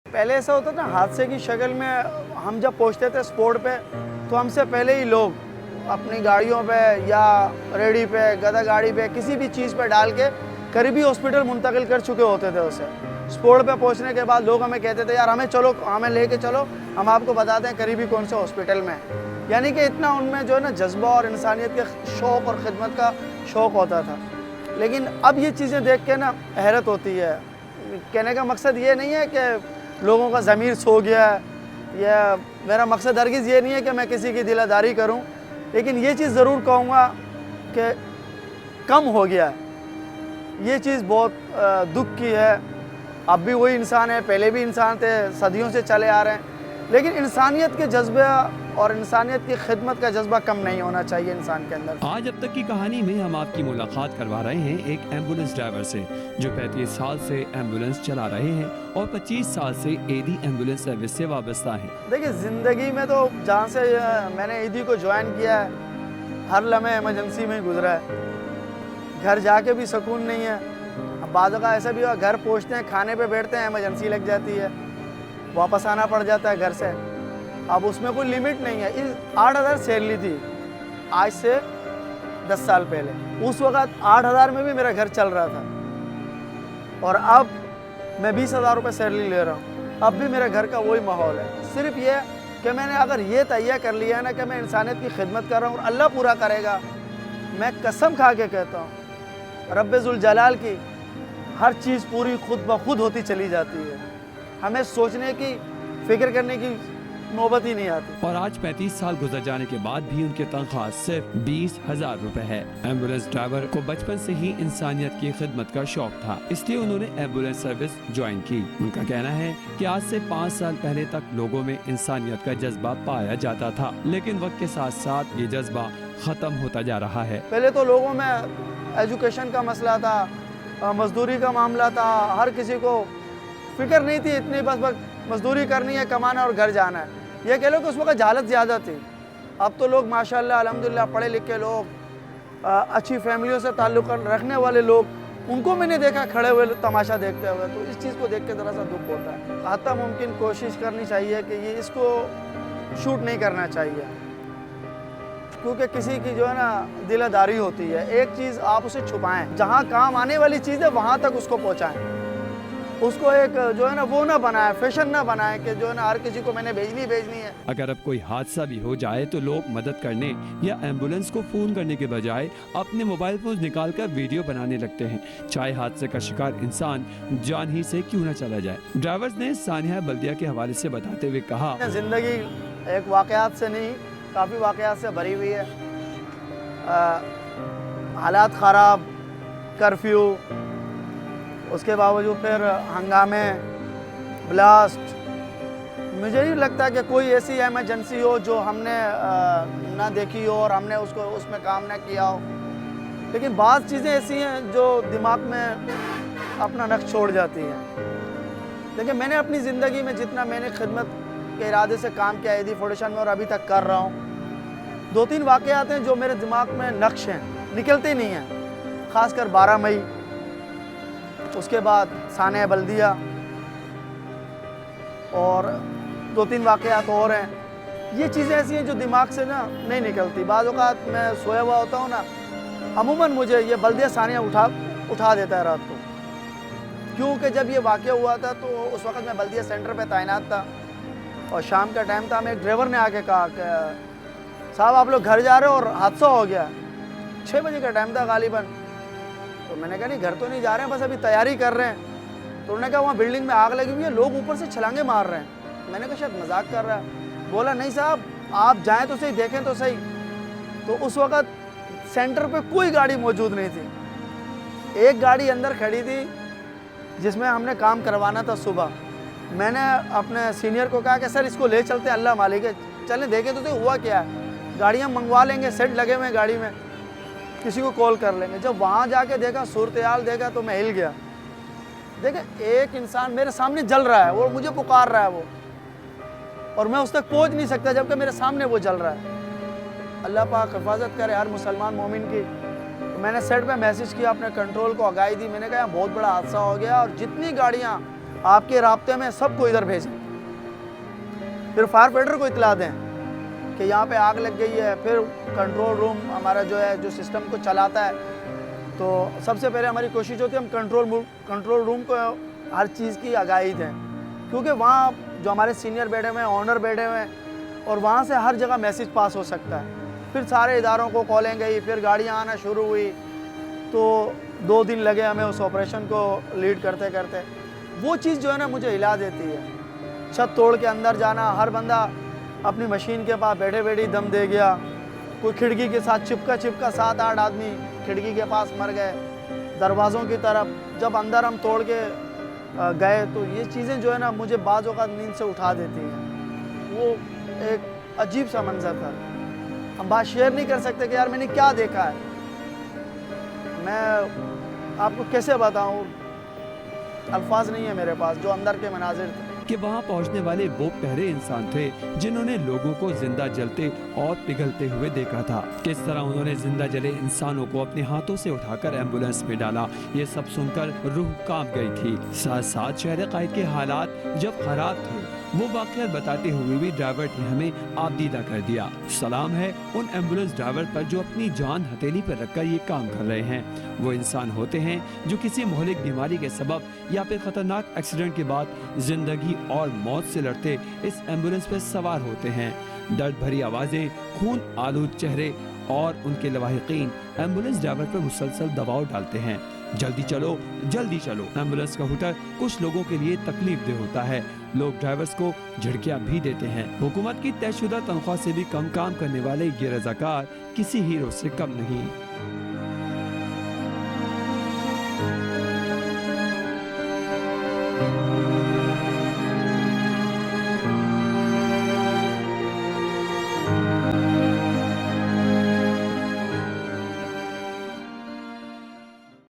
पहले ऐसा होता था हादसे की शक्ल में हम जब पहुंचते थे स्पॉट पे तो हमसे पहले ही लोग अपनी गाड़ियों पे या रेडी पे गधा गाड़ी पे किसी भी चीज़ पे डाल के करीबी हॉस्पिटल मुंतकिल कर चुके होते थे उसे। स्पॉट पे पहुंचने के बाद लोग हमें कहते थे यार हमें चलो, हमें लेके चलो, हम आपको बताते हैं करीबी कौन से हॉस्पिटल में है। यानी कि इतना उनमें जो है ना जज्बा और इंसानियत के शौक़ और ख़िदमत का शौक़ होता था। लेकिन अब ये चीज़ें देख के ना हैरत होती है। कहने का मकसद ये नहीं है कि लोगों का ज़मीर सो गया है, या मेरा मकसद हरगिज़ ये नहीं है कि मैं किसी की दिलादारी करूं, लेकिन ये चीज़ ज़रूर कहूँगा कि कम हो गया है। ये चीज़ बहुत दुख की है। अब भी वही इंसान है, पहले भी इंसान थे, सदियों से चले आ रहे हैं, लेकिन इंसानियत के जज्बे और इंसानियत की खिदमत का जज्बा कम नहीं होना चाहिए इंसान के अंदर। आज अब तक की कहानी में हम आपकी मुलाकात करवा रहे हैं एक एम्बुलेंस ड्राइवर से जो 35 साल से एम्बुलेंस चला रहे हैं और 25 साल से एडी एम्बुलेंस सर्विस से वाबस्ता हैं। देखिए, ज़िंदगी में तो जहाँ से मैंने ईदी को ज्वाइन किया है, हर लम्हे इमरजेंसी में ही गुजरा है। घर जाके भी सुकून नहीं है। अब बाज़ का ऐसा भी हुआ, घर पहुँचते हैं, खाने पे बैठते हैं, इमरजेंसी लग जाती है, वापस आना पड़ जाता है घर से। अब उसमें कोई लिमिट नहीं है। इस 8,000 सैलरी थी आज से 10 साल पहले। उस वक़्त 8,000 में भी मेरा घर चल रहा था, और अब मैं 20,000 रुपये सैलरी ले रहा हूँ। अब भी मेरे घर का वही माहौल है। सिर्फ ये कि मैंने अगर ये तय कर लिया है ना कि मैं इंसानियत की खिदमत कर रहा हूँ और अल्लाह पूरा करेगा, मैं कसम खा के कहता हूँ रब्बे-जुल जलाल की, हर चीज़ पूरी खुद ब खुद होती चली जाती है। हमें सोचने की, फिक्र करने की नौबत ही नहीं आती। और आज 35 साल गुजर जाने के बाद भी उनकी तनख्वाह सिर्फ 20,000 रुपए है। एम्बुलेंस ड्राइवर को बचपन से ही इंसानियत की खिदमत का शौक था, इसलिए उन्होंने एम्बुलेंस सर्विस ज्वाइन की। उनका कहना है कि आज से 5 साल पहले तक लोगों में इंसानियत का जज्बा पाया जाता था, लेकिन वक्त के साथ साथ ये जज्बा खत्म होता जा रहा है। पहले तो लोगों में एजुकेशन का मसला था, मजदूरी का मामला था, हर किसी को फिक्र नहीं थी इतनी, बस मजदूरी करनी है, कमाना और घर जाना है। ये कह लो कि उस वक्त जहालत ज़्यादा थी। अब तो लोग माशाल्लाह अल्हम्दुलिल्लाह पढ़े लिखे लोग, अच्छी फैमिलियों से ताल्लुक़ रखने वाले लोग, उनको मैंने देखा खड़े हुए तमाशा देखते हुए। तो इस चीज़ को देख के ज़रा सा दुख होता है। हत्ता मुमकिन कोशिश करनी चाहिए कि ये इसको शूट नहीं करना चाहिए, क्योंकि किसी की जो है ना दिलादारी होती है। एक चीज़ आप उसे छुपाएं, जहाँ काम आने वाली चीज़ है वहाँ तक उसको पहुँचाएं। उसको एक जो है ना वो ना बनाए, फैशन ना बनाए कि जो है ना हर किसी को मैंने भेजनी है। अगर अब कोई हादसा भी हो जाए तो लोग मदद करने या एम्बुलेंस को फोन करने के बजाय अपने मोबाइल फोन निकालकर वीडियो बनाने लगते हैं, चाहे हादसे का शिकार इंसान जान ही से क्यों न चला जाए। ड्राइवर्स ने सानिया बल्दिया के हवाले से बताते हुए कहा, जिंदगी एक वाकयात से नहीं, काफ़ी वाकयात से भरी हुई है। हालात ख़राब, कर्फ्यू, उसके बावजूद फिर हंगामे, ब्लास्ट। मुझे नहीं लगता कि कोई ऐसी इमरजेंसी हो जो हमने ना देखी हो और हमने उसको उसमें काम ना किया हो। लेकिन बाज़ चीज़ें ऐसी हैं जो दिमाग में अपना नक्श छोड़ जाती हैं। लेकिन मैंने अपनी ज़िंदगी में जितना मैंने खिदमत के इरादे से काम किया ईदी फाउंडेशन में और अभी तक कर रहा हूँ, 2-3 वाक़यात हैं जो मेरे दिमाग में नक्श हैं, निकलते नहीं हैं। ख़ासकर 12 मई, उसके बाद सानिया बल्दिया, और 2-3 वाक़यात और हैं। ये चीज़ें ऐसी हैं जो दिमाग से ना नहीं निकलती। बाज़ औक़ात मैं सोया हुआ होता हूँ ना, अमूमन मुझे ये बल्दिया सानिया उठा देता है रात को, क्योंकि जब ये वाक़या हुआ था तो उस वक़्त मैं बल्दिया सेंटर पे तैनात था और शाम का टाइम था। हमें एक ड्राइवर ने आके कहा कि साहब आप लोग घर जा रहे हो और हादसा हो गया। 6 बजे का टाइम था गालिबन। तो मैंने कहा नहीं, घर तो नहीं जा रहे हैं, बस अभी तैयारी कर रहे हैं। तो उन्होंने कहा वहाँ बिल्डिंग में आग लगी हुई है, लोग ऊपर से छलांगे मार रहे हैं। मैंने कहा शायद मजाक कर रहा है। बोला नहीं साहब, आप जाएं तो सही, देखें तो सही। तो उस वक़्त सेंटर पे कोई गाड़ी मौजूद नहीं थी। एक गाड़ी अंदर खड़ी थी जिसमें हमने काम करवाना था सुबह। मैंने अपने सीनियर को कहा कि सर इसको ले चलते हैं, अल्लाह मालिक है, चलें देखें तो सही हुआ क्या है। गाड़ियाँ मंगवा लेंगे, सेट लगे हुए हैं गाड़ी में, किसी को कॉल कर लेंगे। जब वहाँ जाके देखा, सूरत-ए-हाल देखा, तो मैं हिल गया। देखें, एक इंसान मेरे सामने जल रहा है, वो मुझे पुकार रहा है वो, और मैं उस तक पहुँच नहीं सकता जबकि मेरे सामने वो जल रहा है। अल्लाह पाक हिफाजत करे हर मुसलमान मोमिन की। तो मैंने सेट पे मैसेज किया, अपने कंट्रोल को आगाही दी। मैंने कहा बहुत बड़ा हादसा हो गया और जितनी गाड़ियाँ आपके राब्ते में सबको इधर भेजें, फिर फायर फाइटर को इतला दें कि यहाँ पे आग लग गई है, फिर कंट्रोल रूम हमारा जो है जो सिस्टम को चलाता है, तो सबसे पहले हमारी कोशिश होती है हम कंट्रोल रूम को हर चीज़ की आगाही दें, क्योंकि वहाँ जो हमारे सीनियर बैठे हुए हैं, ऑनर बैठे हुए हैं, और वहाँ से हर जगह मैसेज पास हो सकता है। फिर सारे इदारों को कॉलें गई, फिर गाड़ियाँ आना शुरू हुई, तो 2 दिन लगे हमें उस ऑपरेशन को लीड करते करते। वो चीज़ जो है ना मुझे हिला देती है। छत तोड़ के अंदर जाना, हर बंदा अपनी मशीन के पास बैठे बैठे दम दे गया, कोई खिड़की के साथ चिपका 7-8 आदमी खिड़की के पास मर गए, दरवाज़ों की तरफ जब अंदर हम तोड़ के गए, तो ये चीज़ें जो है ना मुझे बाज़ औक़ात नींद से उठा देती हैं। वो एक अजीब सा मंजर था, हम बात शेयर नहीं कर सकते कि यार मैंने क्या देखा है, मैं आपको कैसे बताऊँ, अल्फाज नहीं है मेरे पास जो अंदर के मनाजिर थे। कि वहाँ पहुँचने वाले वो पहले इंसान थे जिन्होंने लोगों को जिंदा जलते और पिघलते हुए देखा था। किस तरह उन्होंने जिंदा जले इंसानों को अपने हाथों से उठाकर एम्बुलेंस में डाला, ये सब सुनकर रूह कांप गई थी। साथ साथ शहर कायद के हालात जब खराब थे, वो वाक़यात बताते हुए भी ड्राइवर ने हमें आपदीदा कर दिया। सलाम है उन एम्बुलेंस ड्राइवर पर जो अपनी जान हथेली पर रखकर ये काम कर रहे हैं। वो इंसान होते हैं जो किसी मोहलिक बीमारी के सबब या फिर खतरनाक एक्सीडेंट के बाद जिंदगी और मौत से लड़ते इस एम्बुलेंस पर सवार होते हैं। दर्द भरी आवाजें, खून आलूद चेहरे और उनके लवाहिकीन एम्बुलेंस ड्राइवर पर मुसलसल दबाव डालते हैं। जल्दी चलो, जल्दी चलो। एम्बुलेंस का हुटर कुछ लोगों के लिए तकलीफ दे होता है, लोग ड्राइवर्स को झिड़कियां भी देते हैं। हुकूमत की तयशुदा तनख्वाह से भी कम काम करने वाले ये रजाकार किसी हीरो से कम नहीं।